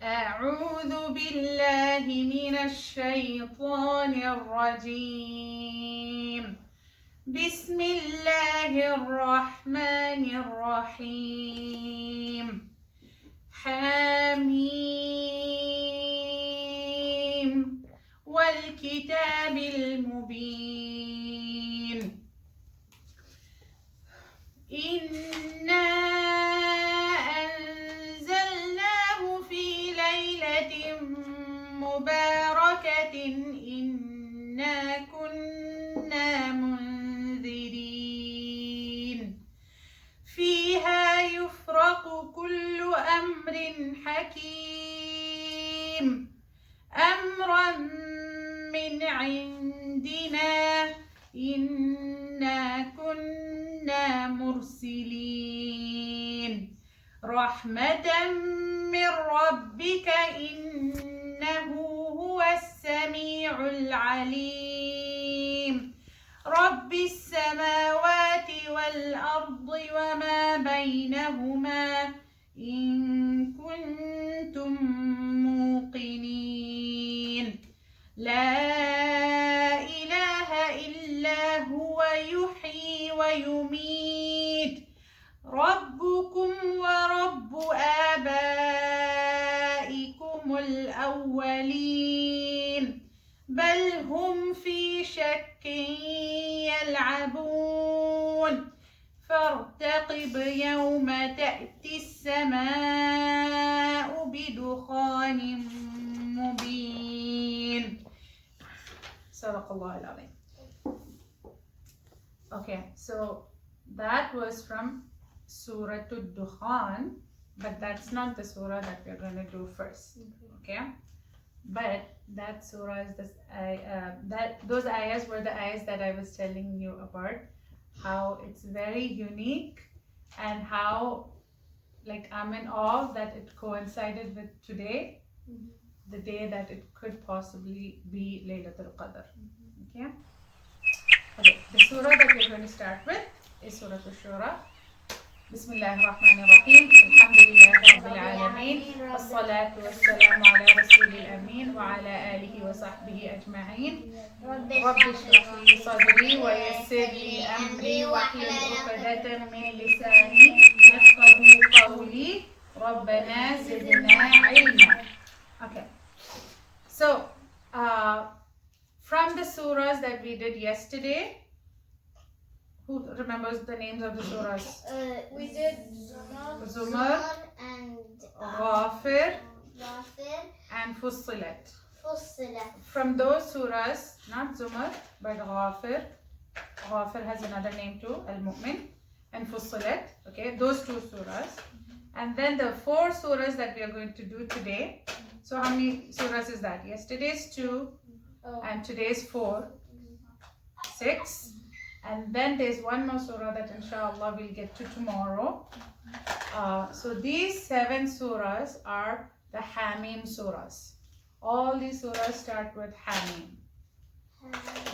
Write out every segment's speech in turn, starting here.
أعوذ بالله من الشيطان الرجيم. بسم الله الرحمن الرحيم. حميم والكتاب المبين. إنا أنزلناه في ليلة مباركة إنا كنا منذرين فيها يفرق كل أمر حكيم أمرا من عندنا إنا كنا مرسلين رحمة من ربك إنه هو السميع العليم رب السماوات والأرض وما بينهما إن كنتم موقنين لا إله إلا هو يحيي ويميت ربكم ورب آبائكم الأولين بل هم في شك يلعبون فارتقب يوم تأتي السماء بدخان مبين. صدق الله العظيم. Okay, so that was from Surah Addukhaan, but that's not the surah that we're going to do first. Okay, but that surah is this. Those ayahs were the ayahs that I was telling you about. How it's very unique, and how, like, I'm in awe that it coincided with today, the day that it could possibly be Laylatul Qadr. Okay. Okay, the surah that we're going to start with is Surah Ash-Shura. Bismillahirrahmanirrahim. Alhamdulillahi Rabbil Alameen. As-salatu was-salamu ala Rasulil Ameen wa ala alihi wa sahbihi ajma'een. Rabbi shrah li sadri wa yassir li amri wahlul 'uqdatan min lisani yafqahu qawli. Rabbana zidna 'ilma. Okay. So, from the surahs that we did yesterday, who remembers the names of the surahs? We did Zumar, and Ghafir, Ghafir, and Fussilat. Fussilat. From those surahs, not Zumar, but Ghafir. Ghafir has another name too, Al-Mu'min, and Fussilat. Okay, those two surahs. And then the four surahs that we are going to do today. So how many surahs is that? Yesterday's 2, and today's 4. 6. And then there's one more surah that inshallah we'll get to tomorrow. So these 7 surahs are the Hamim surahs. All these surahs start with Hamim.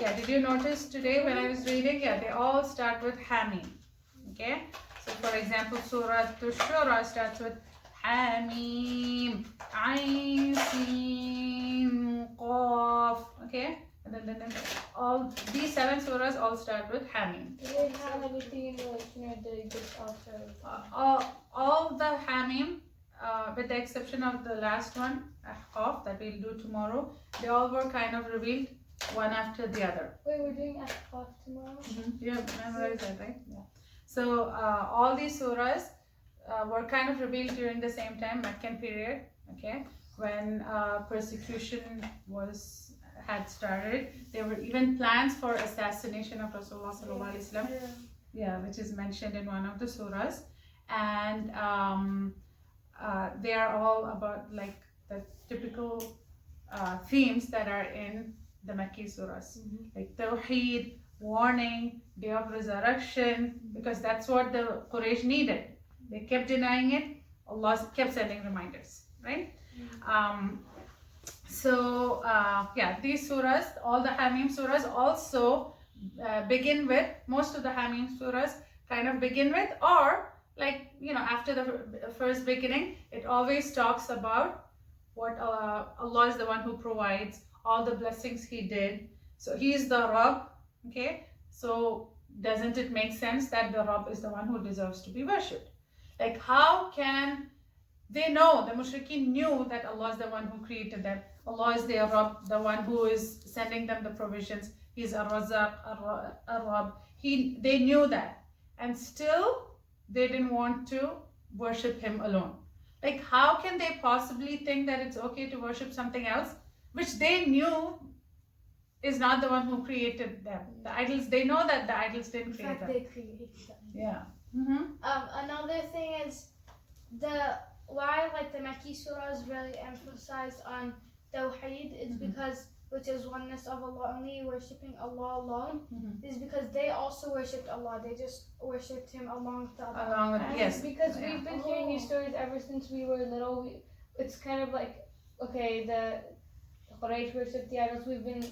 Yeah, did you notice today when I was reading? Yeah, they all start with Hamim. Okay. So for example, Surah Ash-Shura starts with Hamim, Ain, Sin, Qaf. Okay. And then all these 7 surahs all start with Hamim. Do they have anything in relation, or did it just also? All the Hamim, with the exception of the last one, Ahqaf, that we'll do tomorrow, they all were kind of revealed one after the other. Wait, we're doing Ash-Shura tomorrow? You have memorized that, right? Yeah. So all these surahs were kind of revealed during the same time, Meccan period, okay, when persecution had started. There were even plans for assassination of Rasulullah sallallahu alaihi wasallam, yeah, which is mentioned in one of the surahs, and they are all about like the typical themes that are in the Makki surahs, like Tawheed, warning, Day of Resurrection, because that's what the Quraysh needed. They kept denying it. Allah kept sending reminders, right? Yeah, these surahs, all the Hamim surahs also begin with, most of the Hamim surahs kind of begin with, or like, you know, after the first beginning, it always talks about what Allah is the one who provides all the blessings He did. So He is the Rabb, okay? So doesn't it make sense that the Rabb is the one who deserves to be worshipped? Like, how can they know? The mushrikeen knew that Allah is the one who created them. Allah is their Rabb, the one who is sending them the provisions. He is Ar-Razzaq, Ar-Rabb. They knew that. And still, they didn't want to worship Him alone. Like, how can they possibly think that it's okay to worship something else, which they knew is not the one who created them? The idols, they know that the idols didn't In create fact, them. they created them. Yeah. Another thing is why like the Makki surahs really emphasized on Tawheed is because, which is oneness of Allah, only worshipping Allah alone, is because they also worshipped Allah. They just worshipped Him along with the other. Along with, And yes. because we've been hearing these stories ever since we were little. It's kind of like, okay, the Quraysh worshipped the idols. We've been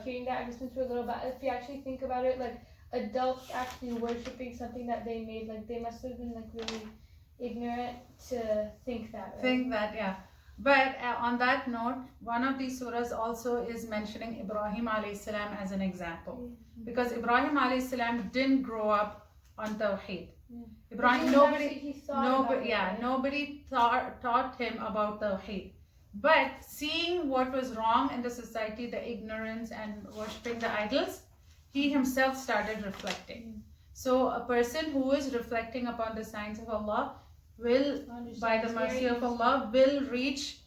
hearing that ever since we were little. But if you actually think about it, like adults actually worshipping something that they made, like they must have been like really ignorant to think that. Right? Think that, yeah. But on that note, one of these surahs also is mentioning Ibrahim alayhi salam as an example, because Ibrahim alayhi salam didn't grow up on Tawheed. Ibrahim, nobody taught him about Tawheed. But seeing what was wrong in the society, the ignorance and worshipping the idols, he himself started reflecting. So a person who is reflecting upon the signs of Allah will, by the mercy of Allah, will reach,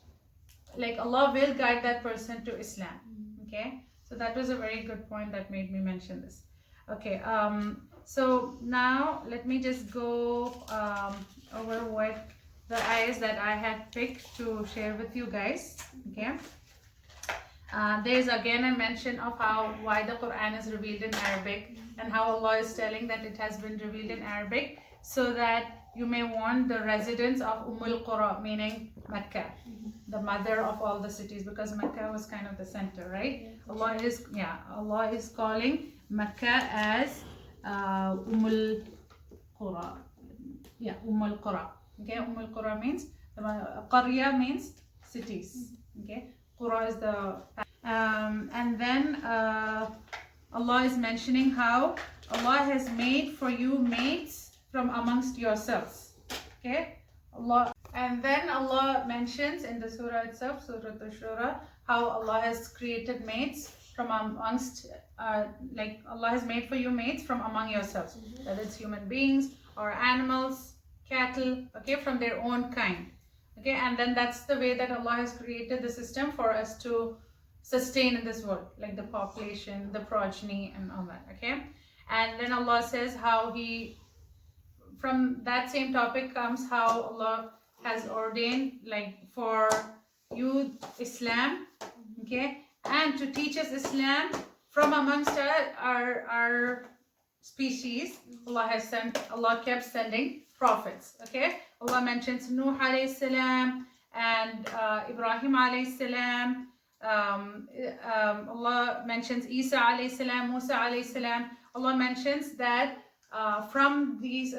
like Allah will guide that person to Islam. Okay, so that was a very good point that made me mention this. Okay, so now let me just go over what the ayahs that I had picked to share with you guys. Okay, there's again a mention of why the Quran is revealed in Arabic, and how Allah is telling that it has been revealed in Arabic so that you may warn the residents of Qura, meaning Mecca, the mother of all the cities, because Mecca was kind of the center, right? Allah is calling Mecca as Qura. Yeah, Qura. Okay, Qura means Qarya means cities. Okay, Qura is the and then Allah is mentioning how Allah has made for you mates from amongst yourselves. Okay, Allah, and then Allah mentions in the surah itself, Surah Ash-Shura, how Allah has created mates from amongst, like Allah has made for you mates from among yourselves, whether it's human beings or animals, cattle, okay, from their own kind. Okay, and then that's the way that Allah has created the system for us to sustain in this world, like the population, the progeny, and all that. Okay, and then Allah says how from that same topic comes how Allah has ordained, like, for you Islam, okay, and to teach us Islam from amongst our species. Allah kept sending prophets. Okay, Allah mentions Nuh alayhi salam and Ibrahim alayhi salam. Allah mentions Isa alayhi salam, Musa alayhi salam. Allah mentions that from these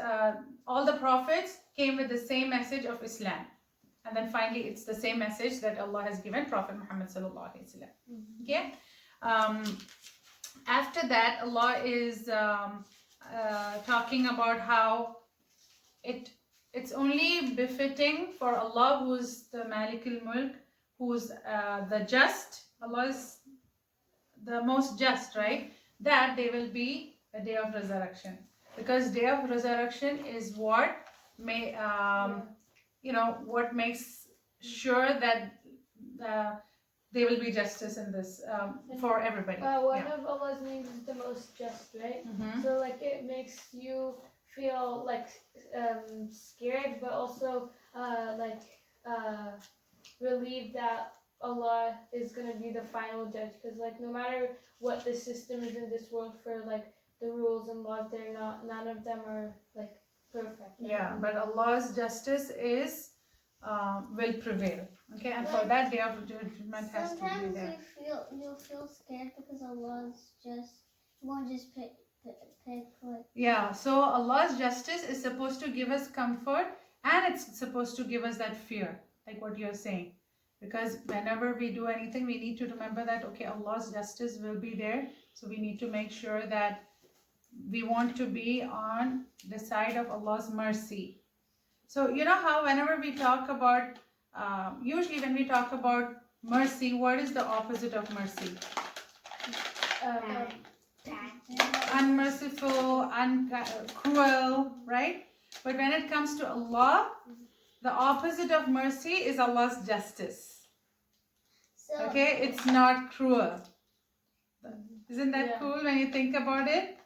all the prophets came with the same message of Islam, and then finally it's the same message that Allah has given Prophet Muhammad sallallahu alaihi wasallam. Okay, after that Allah is talking about how it's only befitting for Allah, who's the Malikul Mulk, who's the just. Allah is the most just, right? That there will be a day of resurrection, because day of resurrection is what may what makes sure that there will be justice in this for everybody. One of Allah's names is the most just, right? So like it makes you feel like scared, but also relieved that Allah is going to be the final judge, because like no matter what the system is in this world for like the rules and laws, none of them are like perfect. Yeah, but Allah's justice is will prevail. Okay, and for that day of judgment has to be there. Sometimes you feel scared because Allah's won't just pick. Yeah, so Allah's justice is supposed to give us comfort, and it's supposed to give us that fear like what you're saying. Because whenever we do anything, we need to remember that, okay, Allah's justice will be there. So we need to make sure that we want to be on the side of Allah's mercy. So you know how whenever we talk about, usually when we talk about mercy, what is the opposite of mercy? Unmerciful, cruel, right? But when it comes to Allah, the opposite of mercy is Allah's justice. Okay, it's not cruel. Isn't that cool when you think about it?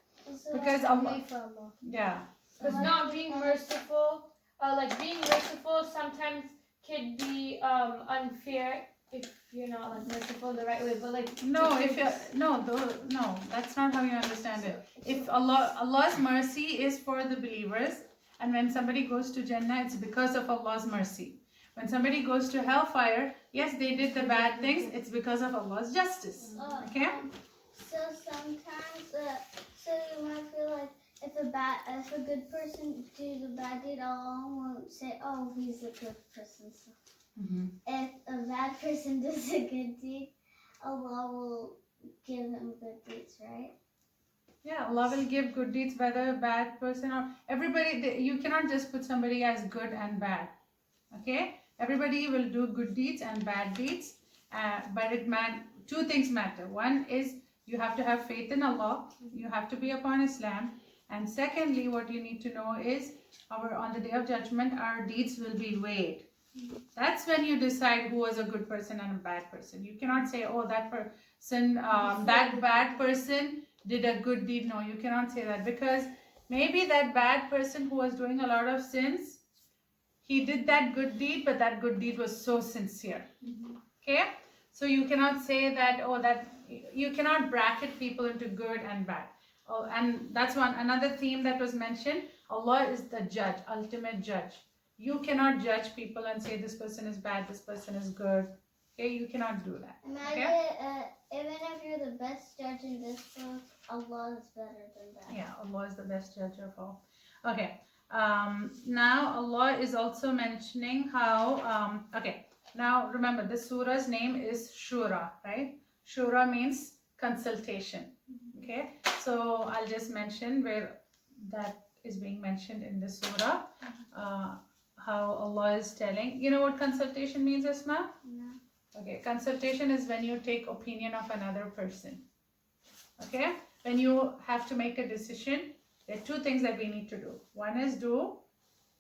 Because Allah, yeah. Because not being merciful, being merciful sometimes can be unfair if you're not like merciful the right way. But like no, if you no, that's not how you understand it. If Allah's mercy is for the believers, and when somebody goes to Jannah, it's because of Allah's mercy. When somebody goes to hellfire, yes, they did the bad things. It's because of Allah's justice. Okay. So sometimes, so you might feel like if a good person does a bad deed, Allah won't say, "Oh, he's a good person." So if a bad person does a good deed, Allah will give him good deeds, right? Yeah, Allah will give good deeds whether a bad person or everybody. You cannot just put somebody as good and bad. Okay, everybody will do good deeds and bad deeds, but two things matter. One is you have to have faith in Allah. You have to be upon Islam. And secondly, what you need to know is on the day of judgment, our deeds will be weighed. That's when you decide who was a good person and a bad person. You cannot say, oh, that person, that bad person did a good deed. No, you cannot say that, because maybe that bad person who was doing a lot of sins, he did that good deed, but that good deed was so sincere. Okay? So you cannot say that, you cannot bracket people into good and bad. Oh, and that's another theme that was mentioned. Allah is the judge, ultimate judge. You cannot judge people and say this person is bad, this person is good. Okay, you cannot do that. Imagine, okay? Even if you're the best judge in this world, Allah is better than that. Yeah, Allah is the best judge of all. Okay, now Allah is also mentioning how, now remember the surah's name is Shura, right? Shura means consultation. Okay, so I'll just mention where that is being mentioned in the surah. How Allah is telling. You know what consultation means, Asma? No. Okay, consultation is when you take opinion of another person. Okay, when you have to make a decision, there are two things that we need to do. One is do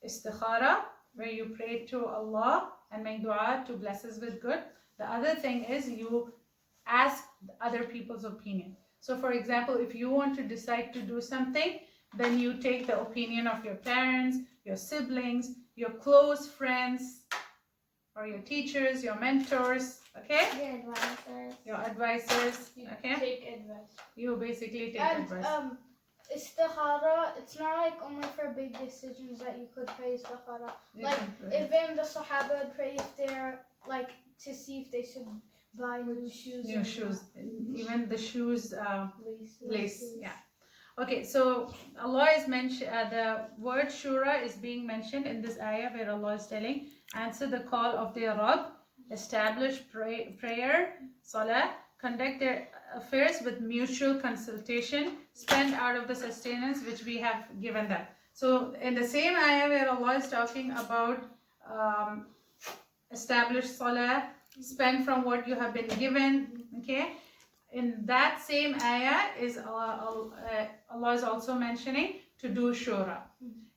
istikhara, where you pray to Allah and make dua to bless us with good. The other thing is you ask other people's opinion. So for example, if you want to decide to do something, then you take the opinion of your parents, your siblings, your close friends, or your teachers, your mentors, okay? Your advisors, okay? Take advice. You basically take And advice. istikhara, it's not like only for big decisions that you could pray istikhara. You Like can pray. even the Sahaba would pray if they're like to see if they should buy new shoes. New shoes, even the shoes lace, yeah. Okay, so Allah is the word Shura is being mentioned in this ayah where Allah is telling, answer the call of their Rabb, establish prayer, salah, conduct their affairs with mutual consultation, spend out of the sustenance which we have given them. So in the same ayah where Allah is talking about establish salah, spend from what you have been given, okay? In that same ayah is Allah is also mentioning to do shura.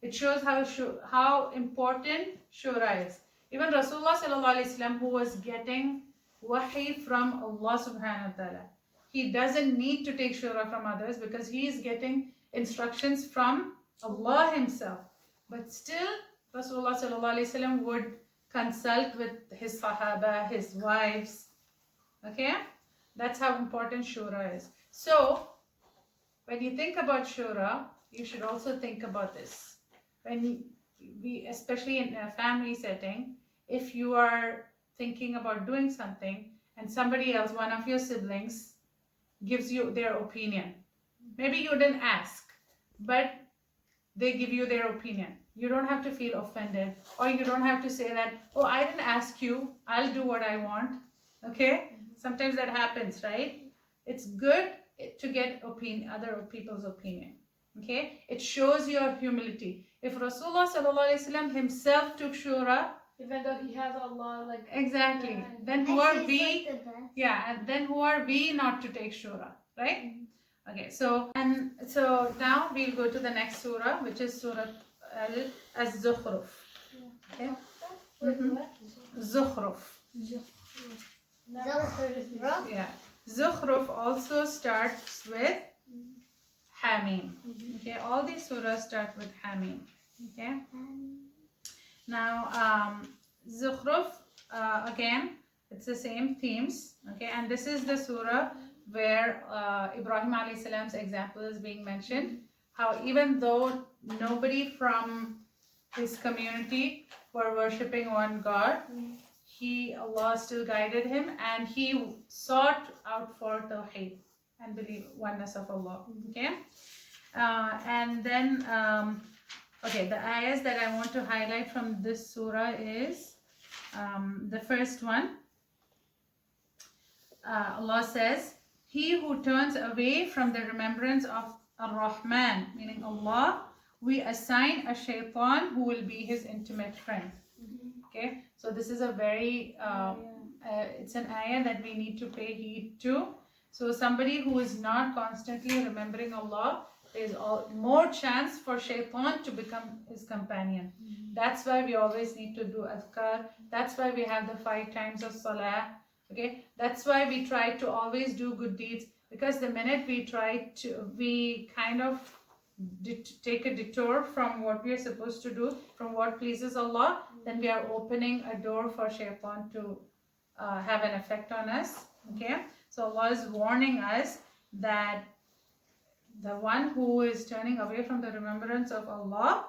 It shows how important shura is. Even Rasulullah sallallahu alaihi wasallam, who was getting wahi from Allah subhanahu wa ta'ala, he doesn't need to take shura from others because he is getting instructions from Allah himself. But still, Rasulullah sallallahu alaihi wasallam would consult with his sahaba, his wives. Okay? That's how important shura is. So, when you think about shura, you should also think about this. When we, especially in a family setting, if you are thinking about doing something and somebody else, one of your siblings, gives you their opinion. Maybe you didn't ask, but they give you their opinion. You don't have to feel offended, or you don't have to say that, oh, I didn't ask you, I'll do what I want. Okay? Sometimes that happens, right? It's good to get other people's opinion. Okay? It shows your humility. If Rasulullah sallallahu alaihi wasallam himself took shura, Even though he has Allah, like. exactly, then who are we? Yeah, and then who are we not to take shura, right? Okay, so now we'll go to the next surah, which is Surah Azzukhruf. Okay. Zukhruf. Yeah. Zukhruf also starts with Hamim. Okay, all these surahs start with Hamim. Okay. Now, Zukhruf, again, it's the same themes. Okay, and this is the surah where Ibrahim alayhi salam's example is being mentioned. How even though nobody from his community were worshipping one God, Allah still guided him, and he sought out for Tawheed and believe oneness of Allah. Okay, and then the ayahs that I want to highlight from this surah is the first one. Allah says, "He who turns away from the remembrance of Ar-Rahman," meaning Allah, we assign a shaitan who will be his intimate friend. Okay, so this is a very it's an ayah that we need to pay heed to. So somebody who is not constantly remembering Allah, there's more chance for shaitan to become his companion. That's why we always need to do adhkar. That's why we have the 5 times of salah. Okay, that's why we try to always do good deeds, because the minute we kind of take a detour from what we are supposed to do, from what pleases Allah, then we are opening a door for shaitan to have an effect on us. Okay, so Allah is warning us that the one who is turning away from the remembrance of Allah,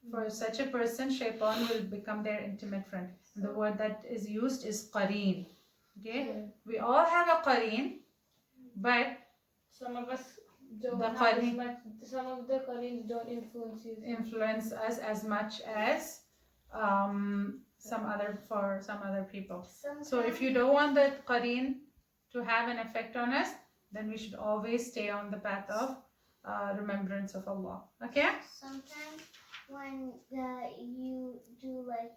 for such a person, shaitan will become their intimate friend. And the word that is used is qareen. Okay, we all have a qareen, but some of us don't the have as much. Some of the qareens don't influence us as much as some other people. So if you don't want the qareen to have an effect on us, then we should always stay on the path of remembrance of Allah. Okay? Sometimes when you do like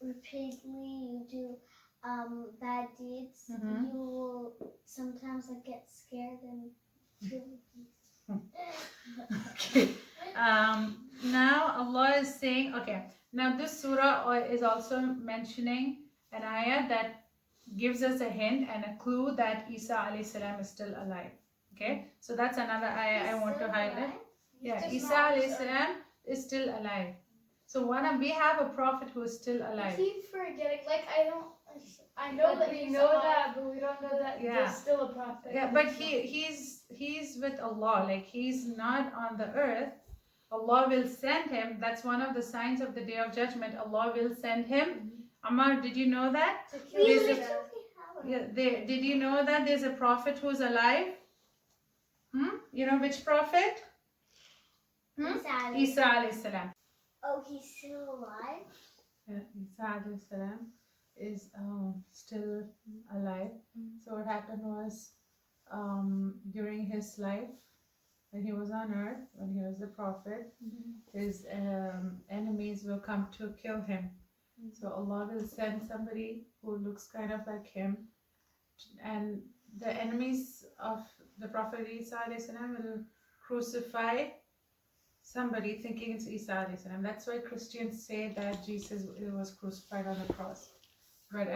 repeatedly, you do bad deeds, you will sometimes like get scared and Okay. Now Allah is saying, okay, now this surah is also mentioning an ayah that gives us a hint and a clue that Isa alayhi salam is still alive. Okay, so that's another ayah I want to highlight. Yeah, Isa alayhi salam is still alive. So we have a prophet who is still alive. I keep forgetting, I know that we know that, but we don't know that there's still a prophet. Yeah, but he's with Allah. Like, he's not on the earth. Allah will send him. That's one of the signs of the Day of Judgment. Allah will send him. Ammar, did you know that? Did you know that there's a prophet who's alive? You know which prophet? Isa alayhi salam. Oh, he's still alive? Yeah, Isa alayhi salam is still alive. So what happened was, during his life, when he was on earth, when he was the prophet, his enemies will come to kill him. So Allah will send somebody who looks kind of like him, and the enemies of the Prophet Isa alayhi salam will crucify somebody thinking it's Isa alayhi salam. That's why Christians say that Jesus was crucified on the cross. But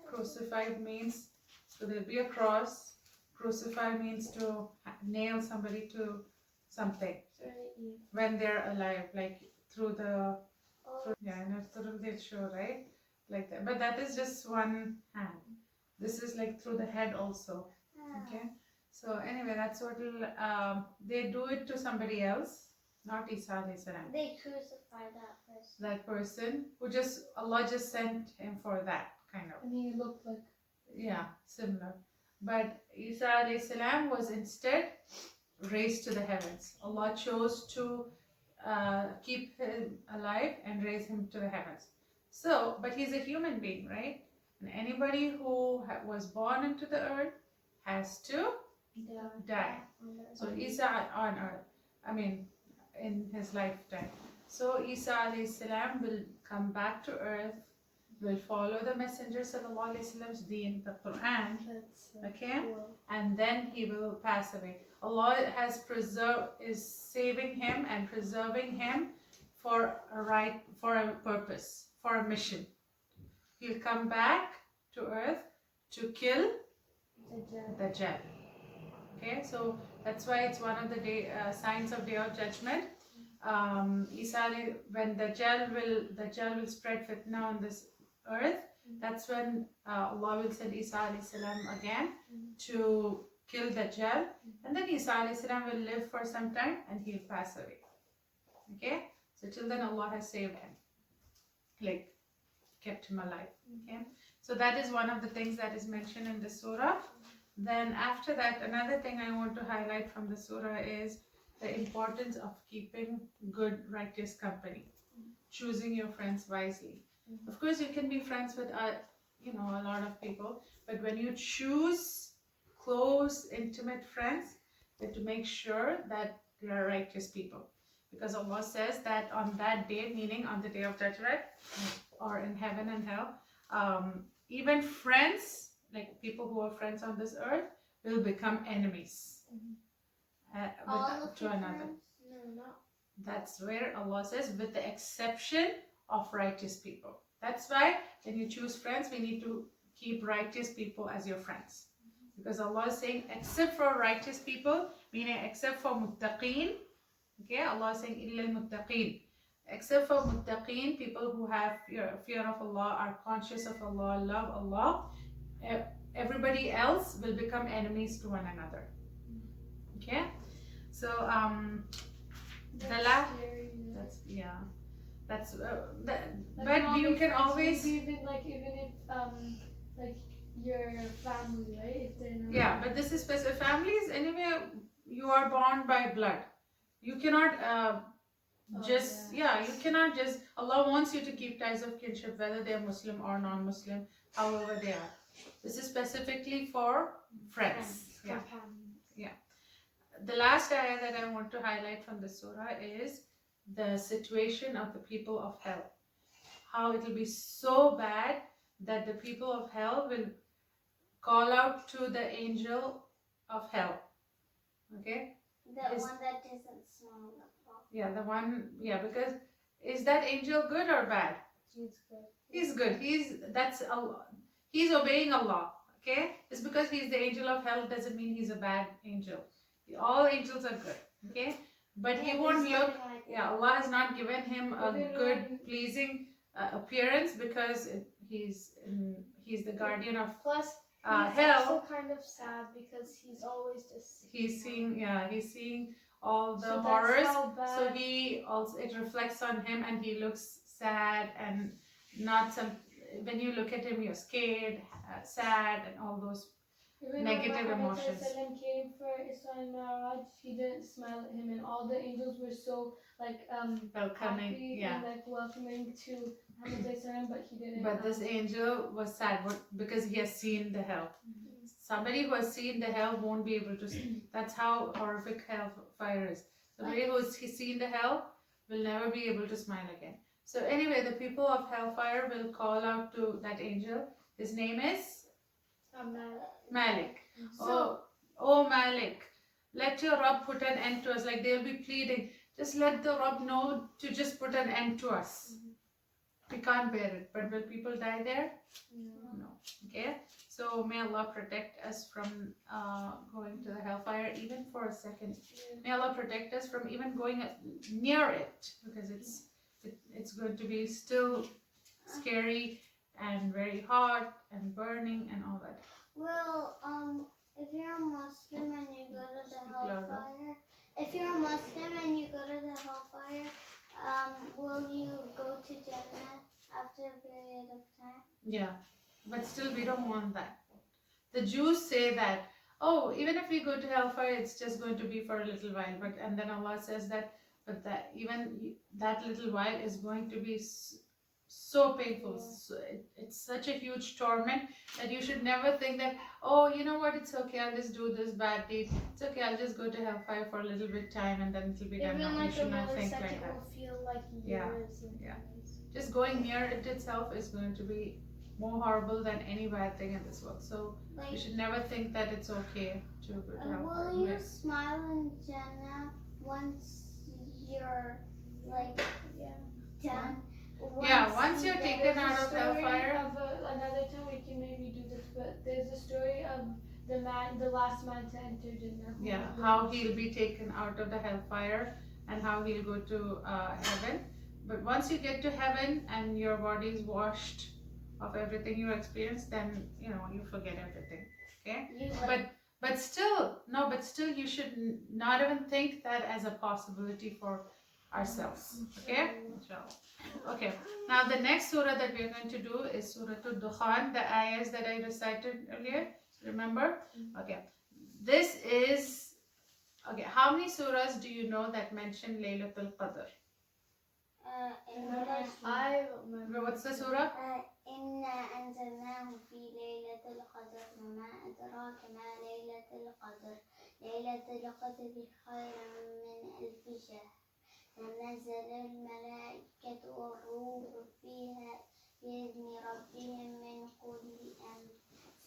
crucified means, so there'll be a cross. Crucify means to nail somebody to something when they're alive, like through the show, right? Like that. But that is just one hand. This is like through the head also. Okay. So anyway, that's what they do it to somebody else, not Isa alayhi salam. They crucify that person. That person who Allah just sent him for that kind of. And he looked like. Yeah, similar. But Isa alayhi salam was instead raised to the heavens. Allah chose to keep him alive and raise him to the heavens. So, but he's a human being, right? And anybody who was born into the earth has to die. So Isa on earth, I mean, in his lifetime. So Isa alayhi salam will come back to earth, will follow the Messenger sallallahu alaihi wasallam's deen, the Quran, okay, and then he will pass away. Allah is saving him and preserving him for a purpose, for a mission. He'll come back to earth to kill the Dajjal. Okay, so that's why it's one of the signs of Day of Judgment. When Dajjal will spread fitna on this earth, that's when Allah will send Isa alayhi salam again to kill Dajjal, and then Isa alayhi salam will live for some time and he'll pass away. Okay, so till then Allah has saved him, like kept him alive. Okay, so that is one of the things that is mentioned in the surah. Then after that, another thing I want to highlight from the surah is the importance of keeping good, righteous company, choosing your friends wisely. Of course, you can be friends with a lot of people, but when you choose close, intimate friends, you have to make sure that they are righteous people, because Allah says that on that day, meaning on the Day of Judgment, or in heaven and hell, even friends, like people who are friends on this earth, will become enemies to another. No, not. That's where Allah says, with the exception of righteous people. That's why when you choose friends, we need to keep righteous people as your friends. Because Allah is saying, except for righteous people, meaning except for muttaqeen. Okay, Allah is saying, illa muttaqeen. Except for muttaqeen, people who have fear of Allah, are conscious of Allah, love Allah, everybody else will become enemies to one another. Okay, so the last, but you can always, even if like your family, right? If they're not, yeah, but this is specific. Families, anyway, you are bound by blood. You cannot you cannot just, Allah wants you to keep ties of kinship, whether they are Muslim or non-Muslim, however they are. This is specifically for friends. Yeah. The last ayah that I want to highlight from the surah is the situation of the people of hell. How it will be so bad that the people of hell will call out to the angel of hell. Okay? The one that doesn't smell the pot. Yeah, the one, because is that angel good or bad? He's good. He's obeying Allah. Okay? Just because he's the angel of hell doesn't mean he's a bad angel. All angels are good. Okay? But he won't look, Allah has not given him a good, pleasing appearance, because he's the guardian of Plus, hell. he's also kind of sad because he's always just. He's seeing all the So that's horrors. how bad- So it reflects on him, and he looks sad and not some. When you look at him, you're scared, sad, and all those negative emotions. When came for Isra and Mi'raj, he didn't smile at him, and all the angels were so welcoming, happy and welcoming to Muhammad, but he didn't. But this angel was sad because he has seen the hell. Somebody who has seen the hell won't be able to see. That's how horrific hellfire is. Somebody who has seen the hell will never be able to smile again. So anyway, the people of hellfire will call out to that angel. His name is Malik. Oh Malik, let your Rabb put an end to us. Like they'll be pleading, just let the Rabb know to just put an end to us. We can't bear it. But will people die there? No. Okay. So may Allah protect us from going to the hellfire even for a second. May Allah protect us from even going near it, because it's going to be still scary and very hot and burning and all that. Well, if you're a Muslim and you go to the hellfire, will you go to Jannah after a period of time? Yeah, but still we don't want that. The Jews say that, even if we go to hellfire, it's just going to be for a little while. And then Allah says that but that that little while is going to be so painful. So it's such a huge torment that you should never think that, oh, you know what, it's okay, I'll just do this bad deed. It's okay, I'll just go to hellfire for a little bit time and then it'll be done. Even No, you like a should not think millisecond like that. will feel like Yeah, years. And yeah. years. Just going near it itself is going to be more horrible than any bad thing in this world. So you Like, should never think that it's okay to go to hellfire. will you smile in Jannah once you're like done? Once you're taken out of hellfire. Another time we can maybe do this, but there's a story of the last man to enter Jannah. Yeah, how he'll be taken out of the hellfire and how he'll go to heaven. But once you get to heaven and your body is washed of everything you experienced, then you forget everything. Okay? But still you should not even think that as a possibility for ourselves. Okay? Okay. Now the next surah that we are going to do is Surah Addukhaan, the ayahs that I recited earlier. Remember? Okay. This is how many surahs do you know that mention Laylatul Qadr? I remember. What's the surah? إنا أنزلناه في ليلة القدر وما أدراك ما ليلة القدر ليلة القدر خير من ألف شهر تنزل الملائكة والروح فيها بإذن ربهم من كل أمر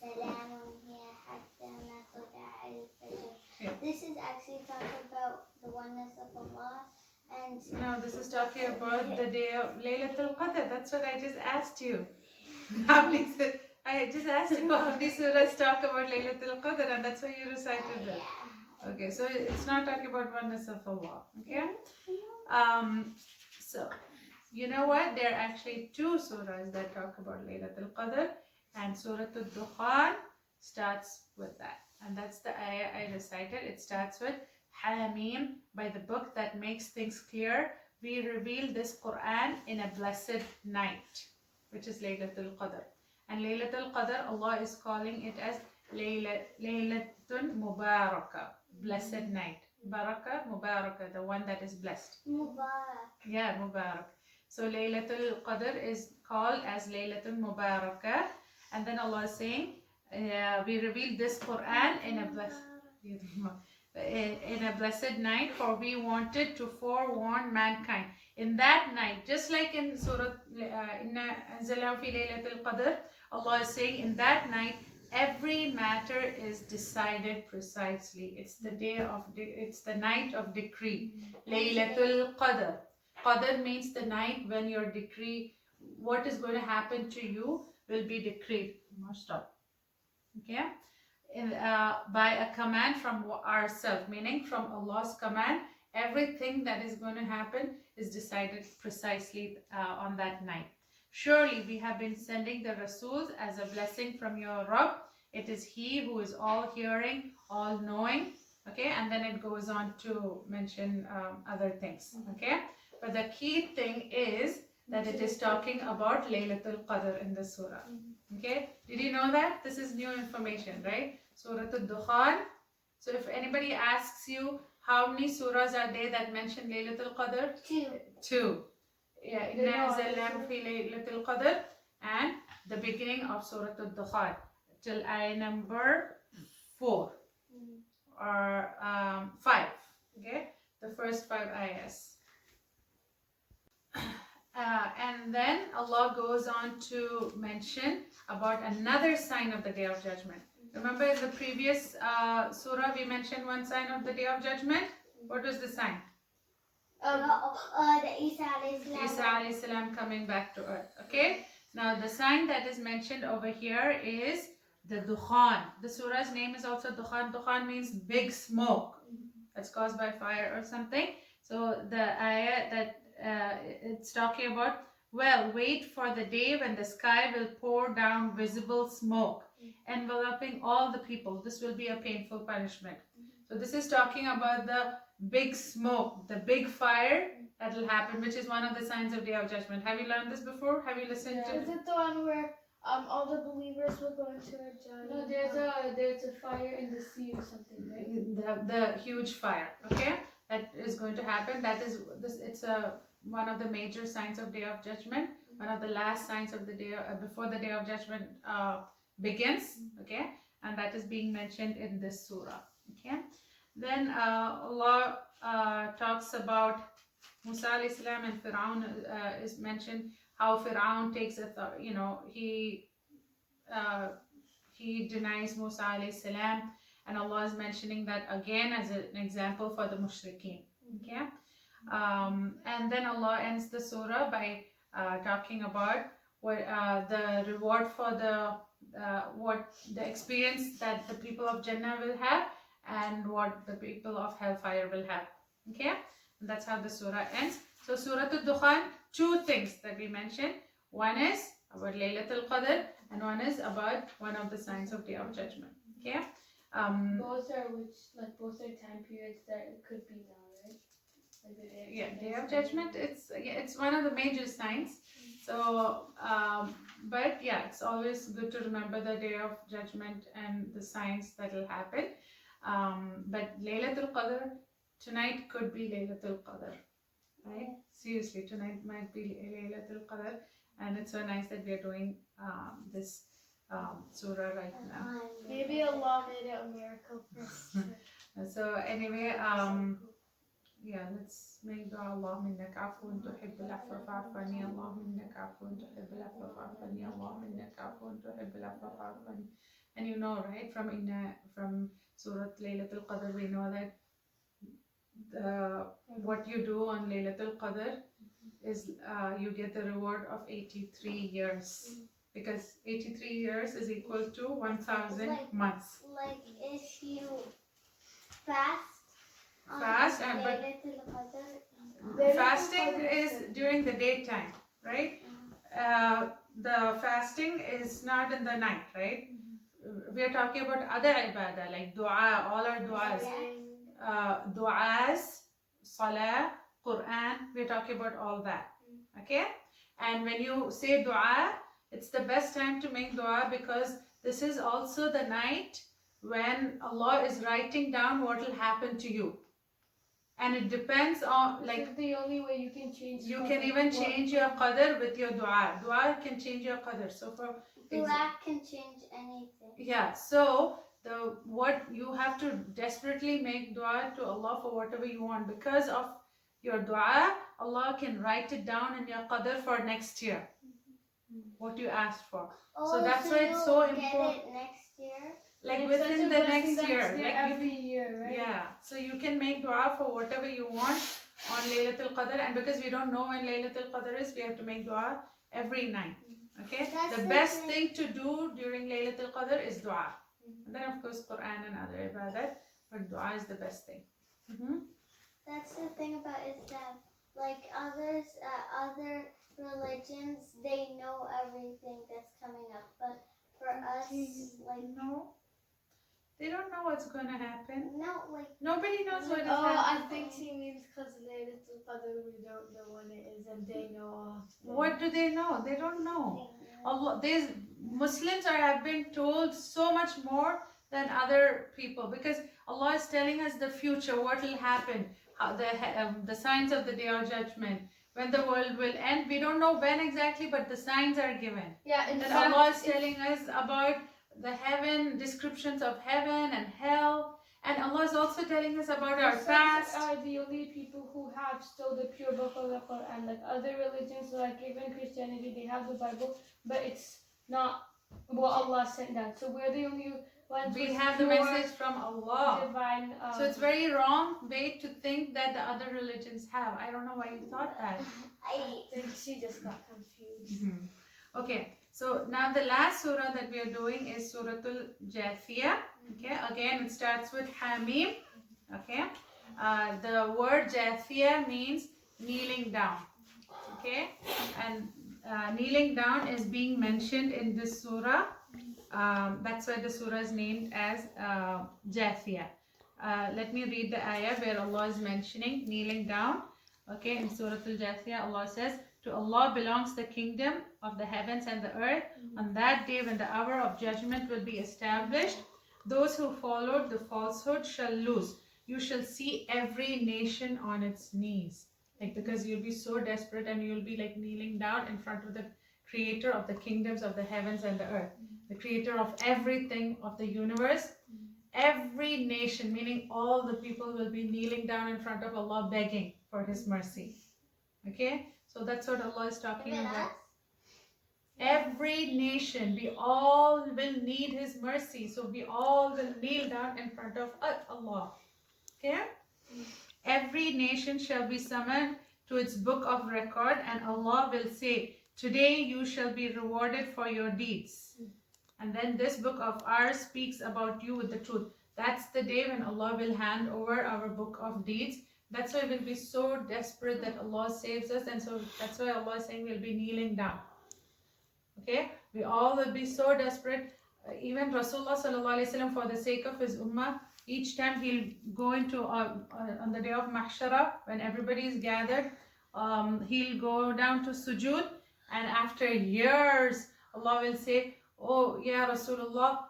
سلام هي حتى مطلع الفجر. This is actually talking about the oneness of Allah. And no, this is talking about the day of Laylatul Qadr. That's what I just asked you. I just asked you how many surahs talk about Laylatul Qadr, and that's why you recited that. Okay, so it's not talking about oneness of Allah. Okay. So you know what? There are actually two surahs that talk about Laylatul Qadr, and Surah Addukhaan starts with that, and that's the ayah I recited. It starts with Hamim, by the book that makes things clear. We reveal this Quran in a blessed night, which is Laylatul Qadr. And Laylatul Qadr, Allah is calling it as Laylatun Mubarakah, blessed night. Mubarakah, the one that is blessed. Mubarak. Yeah, Mubarak. So Laylatul Qadr is called as Laylatul Mubarakah. And then Allah is saying, we reveal this Quran in a blessed night, for we wanted to forewarn mankind. In that night, just like in Surah Inna Anzalnahu fi Laylatul Qadr, Allah is saying in that night every matter is decided precisely. It's the night of decree. Laylatul Qadr. Qadr means the night when your decree, what is going to happen to you, will be decreed. Stop. Okay? By a command from ourselves, meaning from Allah's command, everything that is going to happen is decided precisely on that night. Surely we have been sending the Rasuls as a blessing from your Rabb. It is He who is all hearing, all knowing. Okay, and then it goes on to mention other things. Okay, but the key thing is that it is talking about Laylatul Qadr in the surah. Okay, did you know that? This is new information, right? Surah Addukhaan. So if anybody asks you how many surahs are there that mention Laylatul Qadr? Two. Yeah, Inna Anzalnahu fi Laylatul Qadr, and the beginning of Surah Addukhaan till ayah number 4 or 5. Okay, the first 5 ayahs. And then Allah goes on to mention about another sign of the Day of Judgment. Remember in the previous surah we mentioned one sign of the Day of Judgment. What was the sign? The Isa alayhi salam coming back to earth. Okay. Now the sign that is mentioned over here is the Dukhaan. The surah's name is also Dukhaan. Dukhaan means big smoke that's caused by fire or something. So the ayah that it's talking about, well, wait for the day when the sky will pour down visible smoke, enveloping all the people. This will be a painful punishment. So this is talking about the big smoke, the big fire that will happen, which is one of the signs of Day of Judgment. Have you learned this before? Have you listened to it? Is it the one where all the believers will go into a giant? No, there's a fire in the sea or something, right? The huge fire. Okay. that is going to happen. That is this. It's one of the major signs of Day of Judgment. One of the last signs of the day before the Day of Judgment begins. Okay, and that is being mentioned in this surah. Okay, then Allah talks about Musa alayhi salam and Fir'aun is mentioned. How Fir'aun takes he denies Musa alayhi salam, and Allah is mentioning that again as an example for the mushrikeen. Okay, and then Allah ends the surah by talking about what the reward for the experience that the people of Jannah will have and what the people of hellfire will have. Okay, and that's how the surah ends. So Surah Addukhaan, two things that we mentioned. One is about Laylatul Qadr and one is about one of the signs of Day of Judgment. Okay. Both are time periods that it could be now, right? Like the Day of Judgment. It's one of the major signs. So, but yeah, it's always good to remember the Day of Judgment and the signs that will happen. But Laylatul Qadr, tonight could be Laylatul Qadr, right? Seriously, tonight might be Laylatul Qadr, and it's so nice that we are doing this surah right now. Maybe Allah made it a miracle first. So anyway, yeah, let's make dua. Allahumma innaka afuwun tuhibbul afwa fa'fu anni. Allahumma innaka afuwun tuhibbul afwa fa'fu anni. Allahumma innaka afuwun tuhibbul afwa fa'fu anni. And you know, right, from Surah Laylatul Qadr, we know that what you do on Laylatul Qadr is you get the reward of 83 years. Because 83 years is equal to 1,000 months. Like if you fast. And fasting is during the daytime, right? The fasting is not in the night, right? We are talking about other ibadah like dua, all our duas, duas, salah, Quran. We are talking about all that, okay? And when you say dua, it's the best time to make dua because this is also the night when Allah is writing down what will happen to you. And it depends on, like, the only way you can change. You can even change your qadr with your dua. Dua can change your qadr. So for dua can change anything. Yeah. So what you have to desperately make dua to Allah for whatever you want, because of your dua, Allah can write it down in your qadr for next year. What you asked for. So that's why it's so important. Get it next year. Like within the next year, like every year, right? Yeah, so you can make dua for whatever you want on Laylatul Qadr, and because we don't know when Laylatul Qadr is, we have to make dua every night. Okay, the best thing to do during Laylatul Qadr is dua, and then of course Quran and other ibadat, but dua is the best thing. That's the thing about Islam. Like other religions, they know everything that's coming up, but for us, like no. They don't know what's going to happen. No, like nobody knows what is happening. happening. I think she means because Laylatul Qadr we don't know when it is and they know. What do they know? They don't know. Allah, Muslims have been told so much more than other people because Allah is telling us the future, what will happen, the signs of the Day of Judgment, when the world will end. We don't know when exactly, but the signs are given. Yeah, and Allah is telling us about the heaven, descriptions of heaven and hell, and Allah is also telling us about our past. Are the only people who have still the pure book of the Quran. Like other religions, like even Christianity, they have the Bible, but it's not what Allah sent down. So we're the only ones. We have the message from Allah. Divine. So it's very wrong way to think that the other religions have. I don't know why you thought that. I think she just got confused. Okay. So now the last surah that we are doing is Suratul Jathiyah. Okay, again it starts with Hamim. Okay, the word Jathiyah means kneeling down. Okay, and kneeling down is being mentioned in this surah. That's why the surah is named as Jathiyah. Let me read the ayah where Allah is mentioning kneeling down. Okay, in Suratul Jathiyah, Allah says, "To Allah belongs the kingdom of the heavens and the earth. On that day when the hour of judgment will be established, those who followed the falsehood shall lose. you shall see every nation on its knees. Like, because you'll be so desperate and you'll be like kneeling down in front of the creator of the kingdoms of the heavens and the earth, the creator of everything of the universe. Every nation, meaning all the people, will be kneeling down in front of Allah begging for His mercy. Okay, so that's what Allah is talking Even about. us? Every nation, we all will need His mercy, so we all will kneel down in front of Allah. Okay, every nation shall be summoned to its book of record, and Allah will say, today you shall be rewarded for your deeds. And then this book of ours speaks about you with the truth. That's the day when Allah will hand over our book of deeds. That's why we'll be so desperate that Allah saves us. And so that's why Allah is saying we'll be kneeling down. Okay? We all will be so desperate. Even Rasulullah sallallahu alaihi wasallam, for the sake of his ummah, each time he'll go into, on the day of Mahshara, when everybody is gathered, he'll go down to sujood. And after years, Allah will say, oh, yeah, Rasulullah,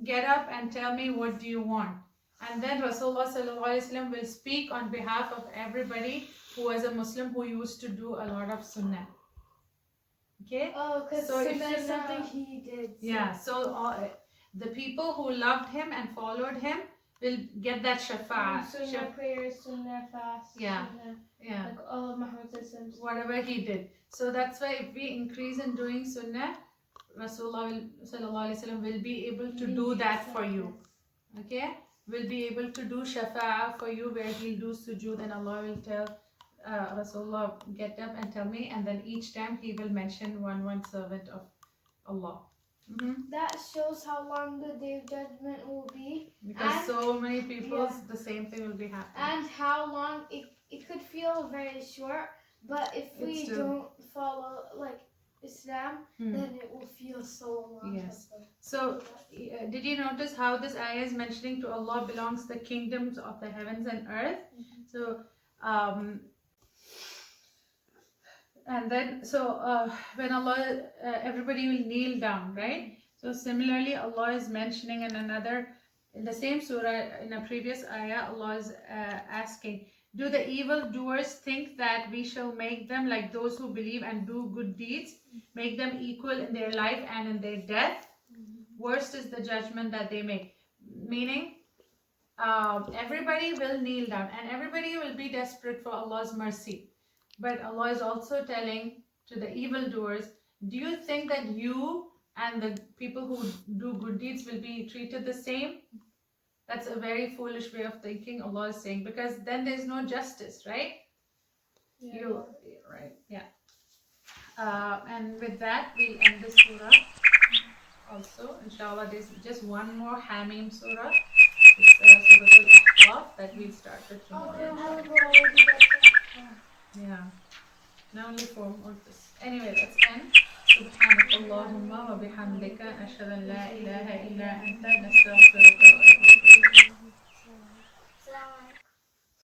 get up and tell me what do you want. And then Rasulullah sallallahu alaihi wasallam will speak on behalf of everybody who was a Muslim who used to do a lot of sunnah. Okay? Oh, because So if sunnah is sunnah- something he did. Yeah, so the people who loved him and followed him will get that shafa'ah. Sunnah prayers, sunnah fast. Yeah. Sunnah, Yeah, like all of Muhammad's systems. whatever he did. So that's why if we increase in doing sunnah, Rasulullah sallallahu alaihi wasallam will be able to do that for you. Okay? Will be able to do shafa'ah for you, where he'll do sujood and Allah will tell Rasulullah, get up and tell me, and then each time he will mention one servant of Allah. That shows how long the day of judgment will be, Because And- so many people, yeah. the same thing will be happening. and how long it could feel very short, but if we It's still- don't follow like Islam, then it will feel so long. Yes. So, did you notice how this ayah is mentioning to Allah belongs the kingdoms of the heavens and earth? So, and then, when Allah, everybody will kneel down, right? So, similarly, Allah is mentioning in the same surah, in a previous ayah, Allah is asking, do the evildoers think that we shall make them like those who believe and do good deeds, make them equal in their life and in their death? Worst is the judgment that they make. Meaning, everybody will kneel down and everybody will be desperate for Allah's mercy. But Allah is also telling to the evildoers, do you think that you and the people who do good deeds will be treated the same? That's a very foolish way of thinking, Allah is saying, because then there's no justice, right? Yeah. Right, yeah. And with that, we'll end the surah. Also, inshallah, there's just one more Hamim surah. It's Surah Al-Ahqaf that we'll start with tomorrow. Yeah. Now only 4 more of this. Anyway, let's end. سبحانك اللهم وبحمدك نشهد أن لا إله إلا أنت نستغفرك ونتوب إليك.